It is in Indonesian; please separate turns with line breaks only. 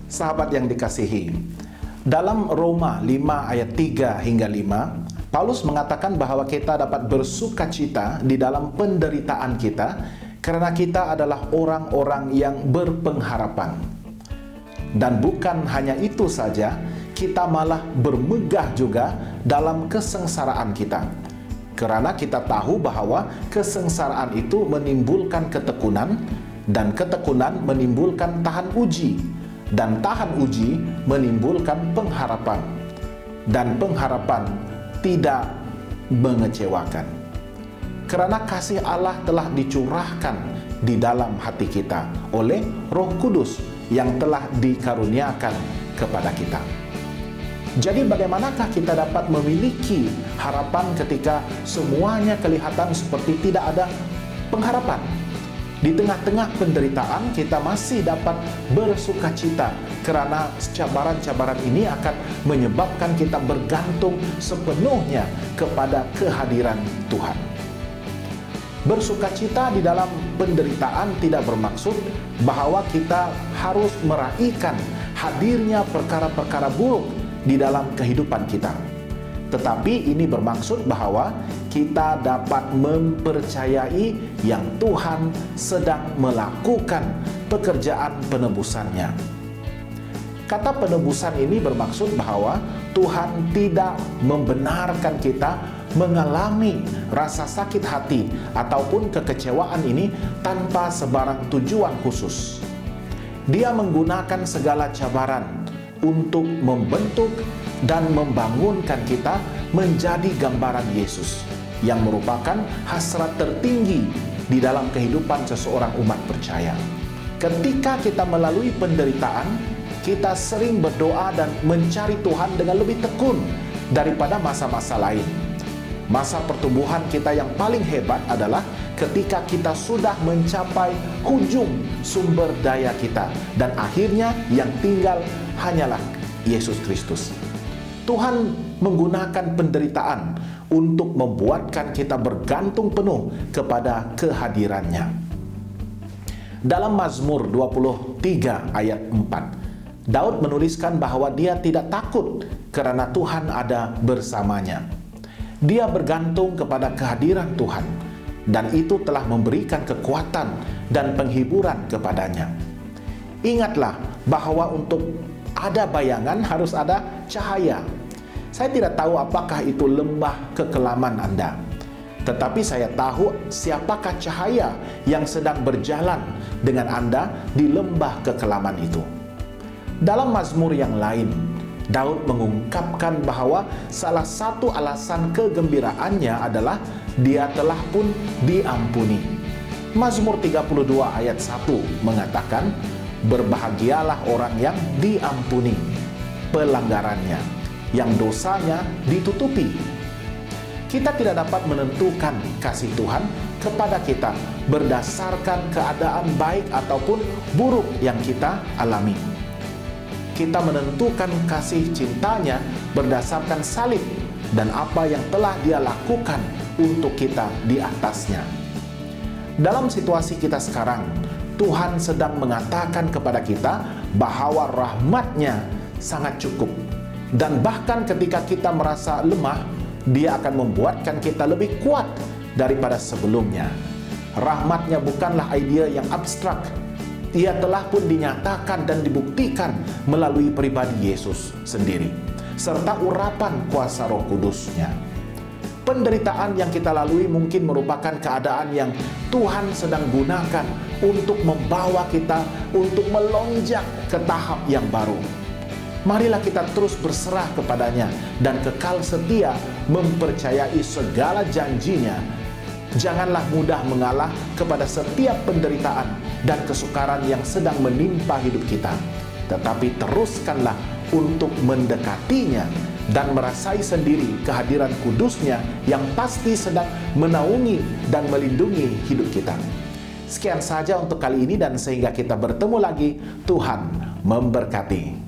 Sahabat yang dikasihi, dalam Roma 5 ayat 3 hingga 5, Paulus mengatakan bahwa kita dapat bersukacita di dalam penderitaan kita karena kita adalah orang-orang yang berpengharapan. Dan bukan hanya itu saja, kita malah bermegah juga dalam kesengsaraan kita. Karena kita tahu bahwa kesengsaraan itu menimbulkan ketekunan, dan ketekunan menimbulkan tahan uji, dan tahan uji menimbulkan pengharapan, dan pengharapan tidak mengecewakan. Karena kasih Allah telah dicurahkan di dalam hati kita oleh Roh Kudus yang telah dikaruniakan kepada kita. Jadi bagaimanakah kita dapat memiliki harapan ketika semuanya kelihatan seperti tidak ada pengharapan? Di tengah-tengah penderitaan kita masih dapat bersukacita karena cabaran-cabaran ini akan menyebabkan kita bergantung sepenuhnya kepada kehadiran Tuhan. Bersukacita di dalam penderitaan tidak bermaksud bahwa kita harus meraihkan hadirnya perkara-perkara buruk di dalam kehidupan kita. Tetapi ini bermaksud bahwa kita dapat mempercayai yang Tuhan sedang melakukan pekerjaan penebusannya. Kata penebusan ini bermaksud bahwa Tuhan tidak membenarkan kita mengalami rasa sakit hati ataupun kekecewaan ini tanpa sebarang tujuan khusus. Dia menggunakan segala cabaran untuk membentuk dan membangunkan kita menjadi gambaran Yesus, yang merupakan hasrat tertinggi di dalam kehidupan seseorang umat percaya. Ketika kita melalui penderitaan, kita sering berdoa dan mencari Tuhan dengan lebih tekun daripada masa-masa lain. Masa pertumbuhan kita yang paling hebat adalah ketika kita sudah mencapai ujung sumber daya kita, dan akhirnya yang tinggal hanyalah Yesus Kristus. Tuhan menggunakan penderitaan untuk membuatkan kita bergantung penuh kepada kehadirannya. Dalam Mazmur 23 ayat 4, Daud menuliskan bahwa dia tidak takut karena Tuhan ada bersamanya. Dia bergantung kepada kehadiran Tuhan, dan itu telah memberikan kekuatan dan penghiburan kepadanya. Ingatlah bahwa untuk ada bayangan harus ada cahaya. Saya tidak tahu apakah itu lembah kekelaman Anda, tetapi saya tahu siapakah cahaya yang sedang berjalan dengan Anda di lembah kekelaman itu. Dalam Mazmur yang lain, Daud mengungkapkan bahwa salah satu alasan kegembiraannya adalah dia telah pun diampuni. Mazmur 32 ayat 1 mengatakan, berbahagialah orang yang diampuni pelanggarannya, yang dosanya ditutupi. Kita tidak dapat menentukan kasih Tuhan kepada kita berdasarkan keadaan baik ataupun buruk yang kita alami. Kita menentukan kasih cintanya berdasarkan salib dan apa yang telah Dia lakukan untuk kita di atasnya. Dalam situasi kita sekarang, Tuhan sedang mengatakan kepada kita bahwa rahmat-Nya sangat cukup. Dan bahkan ketika kita merasa lemah, Dia akan membuatkan kita lebih kuat daripada sebelumnya. Rahmat-Nya bukanlah idea yang abstrak. Ia telah pun dinyatakan dan dibuktikan melalui pribadi Yesus sendiri, serta urapan kuasa Roh Kudus-Nya. Penderitaan yang kita lalui mungkin merupakan keadaan yang Tuhan sedang gunakan untuk membawa kita untuk melonjak ke tahap yang baru. Marilah kita terus berserah kepadanya dan kekal setia mempercayai segala janjinya. Janganlah mudah mengalah kepada setiap penderitaan dan kesukaran yang sedang menimpa hidup kita, tetapi teruskanlah untuk mendekatinya dan merasai sendiri kehadiran kudusnya yang pasti sedang menaungi dan melindungi hidup kita. Sekian saja untuk kali ini, dan sehingga kita bertemu lagi, Tuhan memberkati.